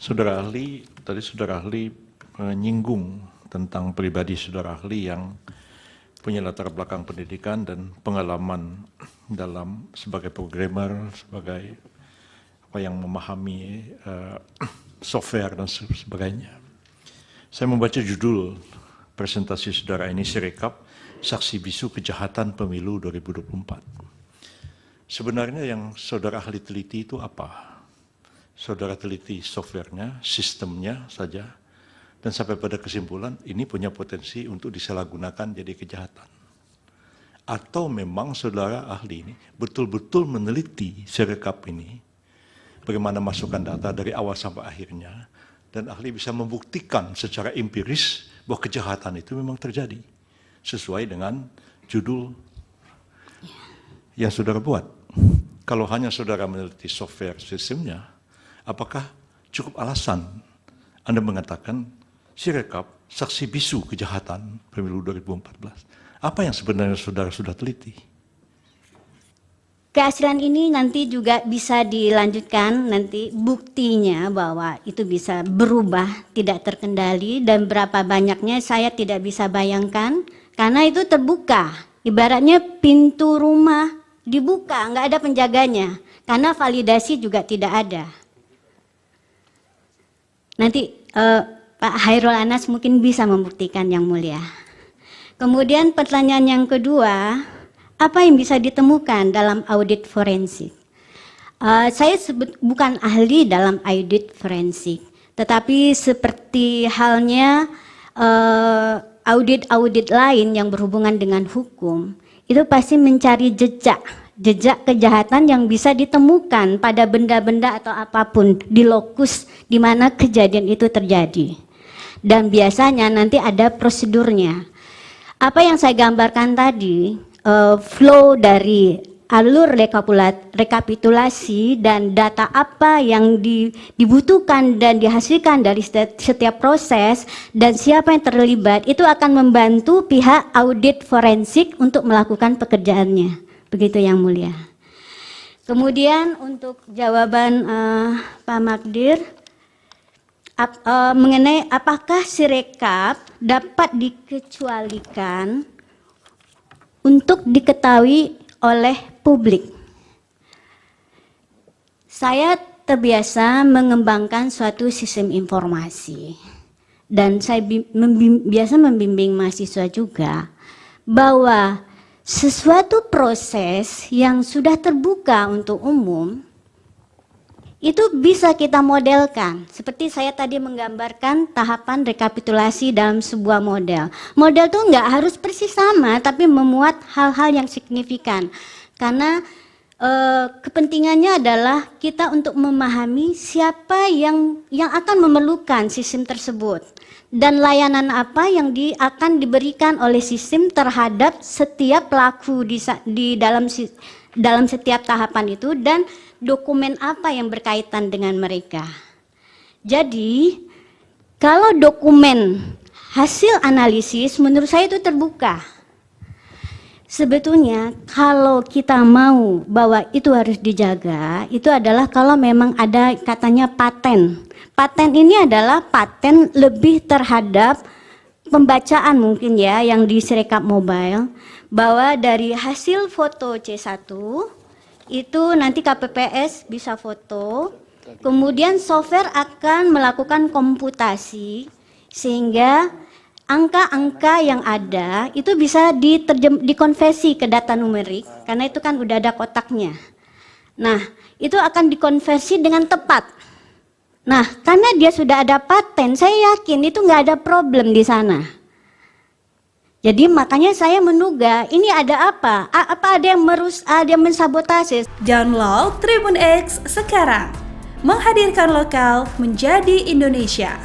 Saudara ahli menyinggung tentang pribadi saudara ahli yang punya latar belakang pendidikan dan pengalaman sebagai programmer, sebagai yang memahami software dan sebagainya. Saya membaca judul presentasi saudara ini, Sirekap, Saksi Bisu Kejahatan Pemilu 2024. Sebenarnya yang saudara ahli teliti itu apa? Saudara teliti softwarenya, sistemnya saja, dan sampai pada kesimpulan ini punya potensi untuk disalahgunakan jadi kejahatan. Atau memang saudara ahli ini betul-betul meneliti Sirekap ini, bagaimana masukan data dari awal sampai akhirnya, dan ahli bisa membuktikan secara empiris bahwa kejahatan itu memang terjadi, sesuai dengan judul yang saudara buat. Kalau hanya saudara meneliti software sistemnya, apakah cukup alasan Anda mengatakan Sirekap saksi bisu kejahatan pemilu 2014? Apa yang sebenarnya saudara sudah teliti? Keaslian ini nanti juga bisa dilanjutkan, nanti buktinya bahwa itu bisa berubah, tidak terkendali, dan berapa banyaknya saya tidak bisa bayangkan, karena itu terbuka. Ibaratnya pintu rumah dibuka, nggak ada penjaganya, karena validasi juga tidak ada. Nanti Pak Hairul Anas mungkin bisa membuktikan, Yang Mulia. Kemudian pertanyaan yang kedua, apa yang bisa ditemukan dalam audit forensik? Saya bukan ahli dalam audit forensik, tetapi seperti halnya audit-audit lain yang berhubungan dengan hukum, itu pasti mencari jejak kejahatan yang bisa ditemukan pada benda-benda atau apapun di lokus di mana kejadian itu terjadi. Dan biasanya nanti ada prosedurnya. Apa yang saya gambarkan tadi, flow dari alur rekapitulasi dan data apa yang dibutuhkan dan dihasilkan dari setiap proses dan siapa yang terlibat, itu akan membantu pihak audit forensik untuk melakukan pekerjaannya. Begitu Yang Mulia. Kemudian untuk jawaban Pak Magdir mengenai apakah Sirekap dapat dikecualikan untuk diketahui oleh publik. Saya terbiasa mengembangkan suatu sistem informasi dan saya biasa membimbing mahasiswa juga bahwa sesuatu proses yang sudah terbuka untuk umum itu bisa kita modelkan. Seperti saya tadi menggambarkan tahapan rekapitulasi dalam sebuah model. Model itu nggak harus persis sama, tapi memuat hal-hal yang signifikan. Karena kepentingannya adalah kita untuk memahami siapa yang akan memerlukan sistem tersebut. Dan layanan apa yang akan diberikan oleh sistem terhadap setiap pelaku di dalam setiap tahapan itu, dan dokumen apa yang berkaitan dengan mereka. Jadi, kalau dokumen hasil analisis menurut saya itu terbuka. Sebetulnya kalau kita mau bahwa itu harus dijaga, itu adalah kalau memang ada katanya paten. Paten ini adalah paten lebih terhadap pembacaan mungkin ya yang di Sirekap Mobile, bahwa dari hasil foto C1 itu nanti KPPS bisa foto, kemudian software akan melakukan komputasi sehingga angka-angka yang ada itu bisa dikonversi ke data numerik, karena itu kan udah ada kotaknya. Nah, itu akan dikonversi dengan tepat. Nah, karena dia sudah ada paten, saya yakin itu nggak ada problem di sana. Jadi makanya saya menduga ini ada apa? Apa ada yang mensabotase? Download Tribun X sekarang. Menghadirkan lokal menjadi Indonesia.